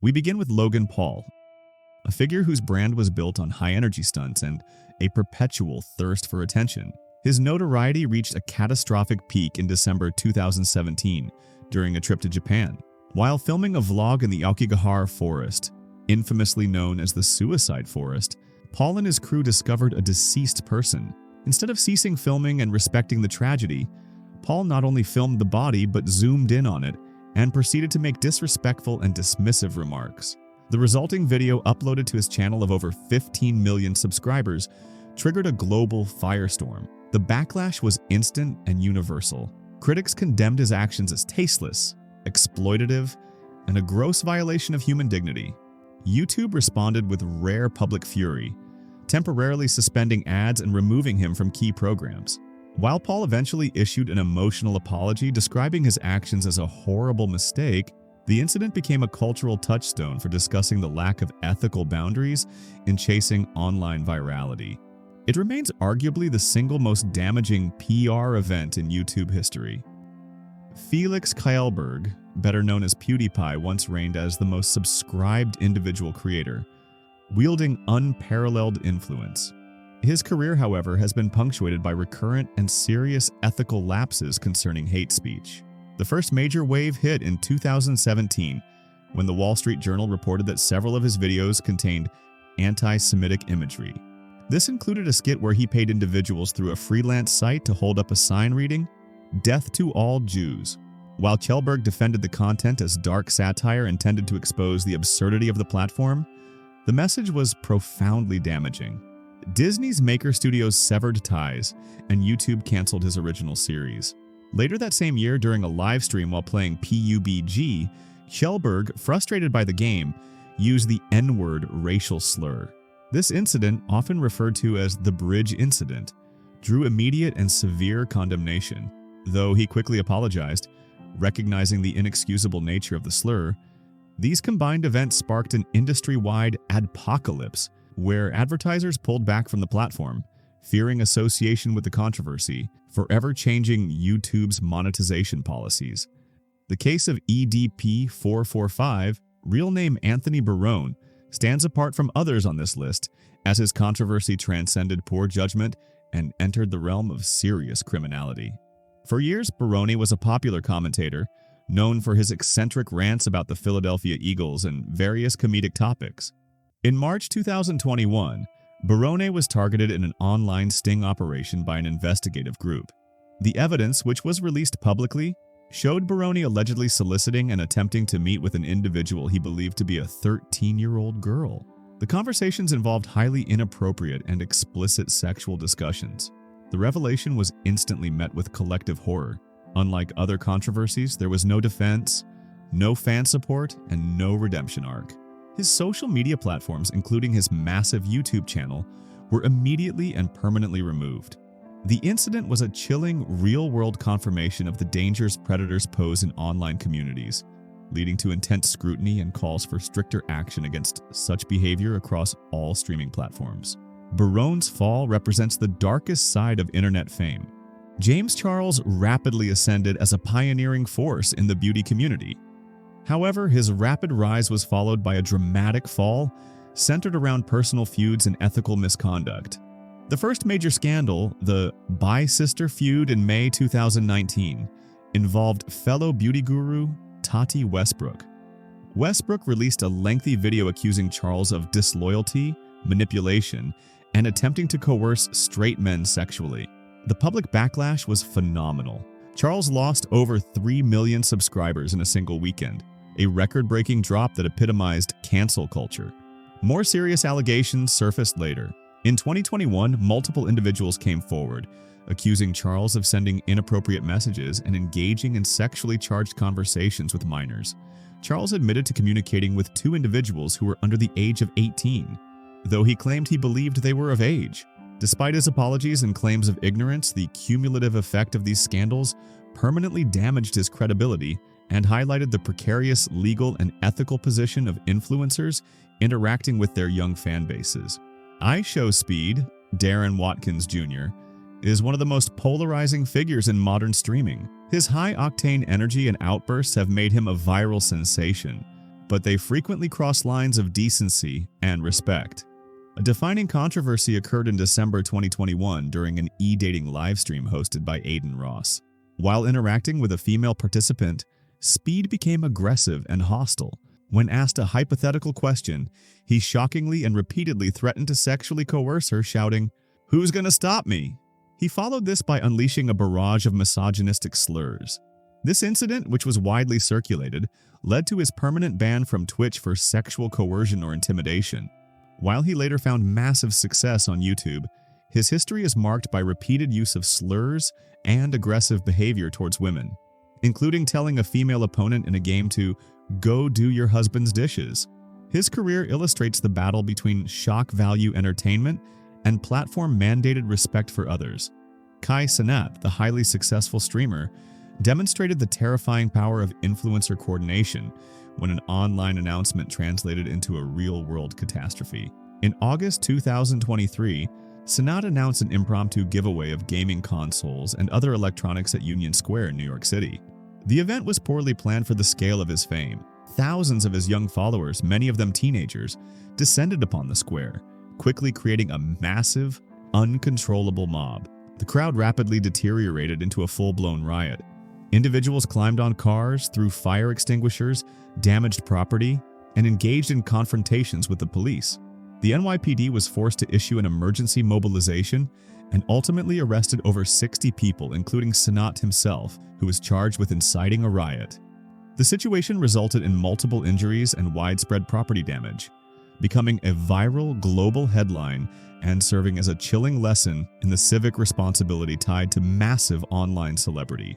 We begin with Logan Paul, a figure whose brand was built on high-energy stunts and a perpetual thirst for attention. His notoriety reached a catastrophic peak in December 2017 during a trip to Japan. While filming a vlog in the Aokigahara forest, infamously known as the Suicide Forest, Paul and his crew discovered a deceased person. Instead of ceasing filming and respecting the tragedy, Paul not only filmed the body but zoomed in on it and proceeded to make disrespectful and dismissive remarks. The resulting video, uploaded to his channel of over 15 million subscribers, triggered a global firestorm. The backlash was instant and universal. Critics condemned his actions as tasteless, exploitative, and a gross violation of human dignity. YouTube responded with rare public fury, temporarily suspending ads and removing him from key programs. While Paul eventually issued an emotional apology describing his actions as a horrible mistake, the incident became a cultural touchstone for discussing the lack of ethical boundaries in chasing online virality. It remains arguably the single most damaging PR event in YouTube history. Felix Kjellberg, better known as PewDiePie, once reigned as the most subscribed individual creator, wielding unparalleled influence. His career, however, has been punctuated by recurrent and serious ethical lapses concerning hate speech. The first major wave hit in 2017 when the Wall Street Journal reported that several of his videos contained anti-Semitic imagery. This included a skit where he paid individuals through a freelance site to hold up a sign reading, "Death to all Jews." While Kjellberg defended the content as dark satire intended to expose the absurdity of the platform, the message was profoundly damaging. Disney's Maker Studios severed ties, and YouTube canceled his original series. Later that same year, during a live stream while playing PUBG, Kjellberg, frustrated by the game, used the N-word racial slur. This incident, often referred to as the Bridge Incident, drew immediate and severe condemnation. Though he quickly apologized, recognizing the inexcusable nature of the slur, these combined events sparked an industry-wide adpocalypse where advertisers pulled back from the platform, fearing association with the controversy, forever changing YouTube's monetization policies. The case of EDP445, real name Anthony Barone, stands apart from others on this list as his controversy transcended poor judgment and entered the realm of serious criminality. For years, Barone was a popular commentator, known for his eccentric rants about the Philadelphia Eagles and various comedic topics. In March 2021, Barone was targeted in an online sting operation by an investigative group. The evidence, which was released publicly, showed Barone allegedly soliciting and attempting to meet with an individual he believed to be a 13-year-old girl. The conversations involved highly inappropriate and explicit sexual discussions. The revelation was instantly met with collective horror. Unlike other controversies, there was no defense, no fan support, and no redemption arc. His social media platforms, including his massive YouTube channel, were immediately and permanently removed. The incident was a chilling, real-world confirmation of the dangers predators pose in online communities, leading to intense scrutiny and calls for stricter action against such behavior across all streaming platforms. Barone's fall represents the darkest side of internet fame. James Charles rapidly ascended as a pioneering force in the beauty community. However, his rapid rise was followed by a dramatic fall centered around personal feuds and ethical misconduct. The first major scandal, the Bi-Sister feud in May 2019, involved fellow beauty guru Tati Westbrook. Westbrook released a lengthy video accusing Charles of disloyalty, manipulation, and attempting to coerce straight men sexually. The public backlash was phenomenal. Charles lost over 3 million subscribers in a single weekend, a record-breaking drop that epitomized cancel culture. More serious allegations surfaced later. In 2021, multiple individuals came forward, accusing Charles of sending inappropriate messages and engaging in sexually charged conversations with minors. Charles admitted to communicating with 2 individuals who were under the age of 18, though he claimed he believed they were of age. Despite his apologies and claims of ignorance, the cumulative effect of these scandals permanently damaged his credibility and highlighted the precarious legal and ethical position of influencers interacting with their young fan bases. IShowSpeed, Darren Watkins Jr., is one of the most polarizing figures in modern streaming. His high-octane energy and outbursts have made him a viral sensation, but they frequently cross lines of decency and respect. A defining controversy occurred in December 2021 during an e-dating livestream hosted by Aiden Ross. While interacting with a female participant, Speed became aggressive and hostile. When asked a hypothetical question, he shockingly and repeatedly threatened to sexually coerce her, shouting, "Who's gonna stop me?" He followed this by unleashing a barrage of misogynistic slurs. This incident, which was widely circulated, led to his permanent ban from Twitch for sexual coercion or intimidation. While he later found massive success on YouTube, his history is marked by repeated use of slurs and aggressive behavior towards women, including telling a female opponent in a game to "go do your husband's dishes." His career illustrates the battle between shock value entertainment and platform-mandated respect for others. Cenat, the highly successful streamer, demonstrated the terrifying power of influencer coordination when an online announcement translated into a real-world catastrophe. In August 2023, Cenat announced an impromptu giveaway of gaming consoles and other electronics at Union Square in New York City. The event was poorly planned for the scale of his fame. Thousands of his young followers, many of them teenagers, descended upon the square, quickly creating a massive, uncontrollable mob. The crowd rapidly deteriorated into a full-blown riot. Individuals climbed on cars, threw fire extinguishers, damaged property, and engaged in confrontations with the police. The NYPD was forced to issue an emergency mobilization and ultimately arrested over 60 people, including Cenat himself, who was charged with inciting a riot. The situation resulted in multiple injuries and widespread property damage, becoming a viral global headline and serving as a chilling lesson in the civic responsibility tied to massive online celebrity.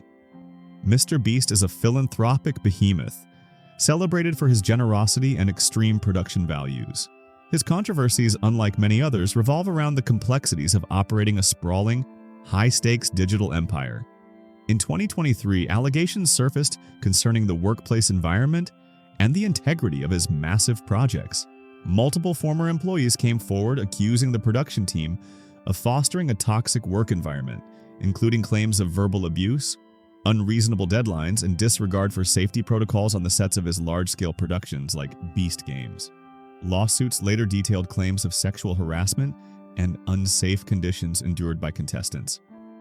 MrBeast is a philanthropic behemoth, celebrated for his generosity and extreme production values. His controversies, unlike many others, revolve around the complexities of operating a sprawling, high-stakes digital empire. In 2023, allegations surfaced concerning the workplace environment and the integrity of his massive projects. Multiple former employees came forward accusing the production team of fostering a toxic work environment, including claims of verbal abuse, unreasonable deadlines, and disregard for safety protocols on the sets of his large-scale productions like Beast Games. Lawsuits later detailed claims of sexual harassment and unsafe conditions endured by contestants.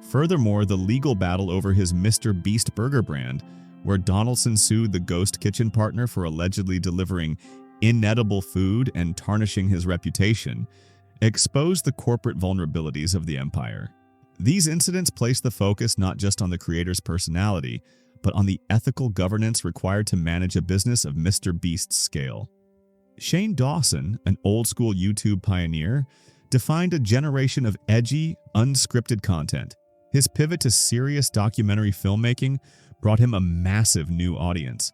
Furthermore, the legal battle over his MrBeast burger brand, where Donaldson sued the Ghost Kitchen partner for allegedly delivering inedible food and tarnishing his reputation, exposed the corporate vulnerabilities of the empire. These incidents placed the focus not just on the creator's personality, but on the ethical governance required to manage a business of MrBeast's scale. Dawson, an old-school YouTube pioneer, defined a generation of edgy, unscripted content. His pivot to serious documentary filmmaking brought him a massive new audience.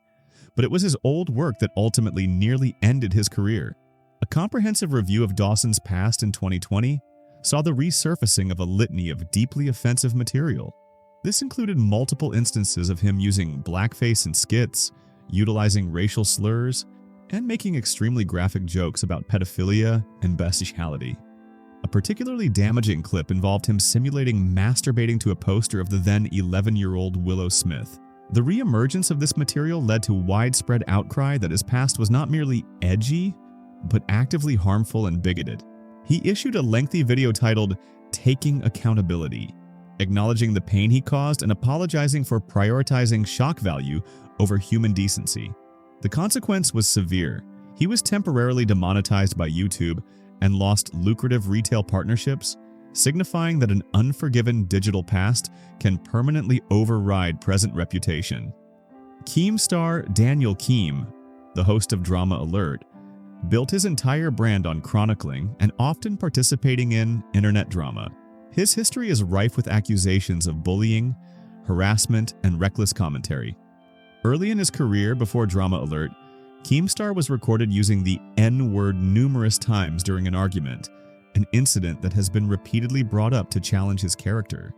But it was his old work that ultimately nearly ended his career. A comprehensive review of Dawson's past in 2020 saw the resurfacing of a litany of deeply offensive material. This included multiple instances of him using blackface in skits, utilizing racial slurs, and making extremely graphic jokes about pedophilia and bestiality. A particularly damaging clip involved him simulating masturbating to a poster of the then 11-year-old Willow Smith. The re-emergence of this material led to widespread outcry that his past was not merely edgy, but actively harmful and bigoted. He issued a lengthy video titled "Taking Accountability," acknowledging the pain he caused and apologizing for prioritizing shock value over human decency. The consequence was severe. He was temporarily demonetized by YouTube and lost lucrative retail partnerships, signifying that an unforgiven digital past can permanently override present reputation. Keemstar Daniel Keem, the host of Drama Alert, built his entire brand on chronicling and often participating in internet drama. His history is rife with accusations of bullying, harassment, and reckless commentary. Early in his career before Drama Alert, Keemstar was recorded using the N-word numerous times during an argument, an incident that has been repeatedly brought up to challenge his character.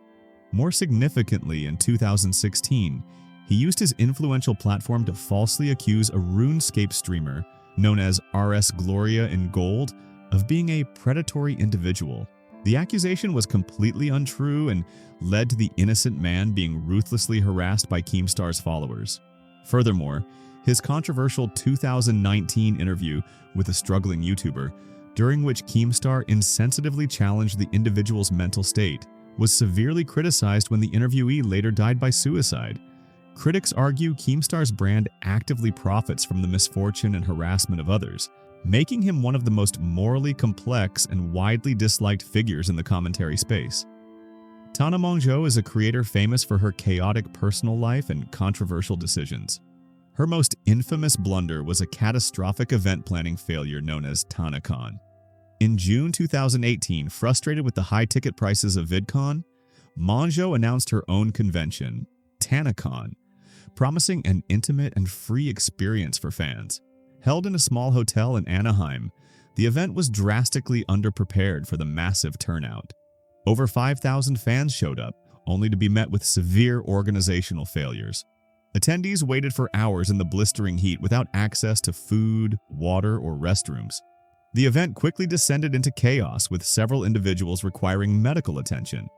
More significantly, in 2016, he used his influential platform to falsely accuse a RuneScape streamer known as RS Gloria in Gold of being a predatory individual. The accusation was completely untrue and led to the innocent man being ruthlessly harassed by Keemstar's followers. Furthermore, His controversial 2019 interview with a struggling YouTuber, during which Keemstar insensitively challenged the individual's mental state, was severely criticized when the interviewee later died by suicide. Critics argue Keemstar's brand actively profits from the misfortune and harassment of others, making him one of the most morally complex and widely disliked figures in the commentary space. Tana Mongeau is a creator famous for her chaotic personal life and controversial decisions. Her most infamous blunder was a catastrophic event planning failure known as TanaCon. In June 2018, frustrated with the high ticket prices of VidCon, Mongeau announced her own convention, TanaCon, promising an intimate and free experience for fans. Held in a small hotel in Anaheim, the event was drastically underprepared for the massive turnout. Over 5,000 fans showed up, only to be met with severe organizational failures. Attendees waited for hours in the blistering heat without access to food, water, or restrooms. The event quickly descended into chaos, with several individuals requiring medical attention.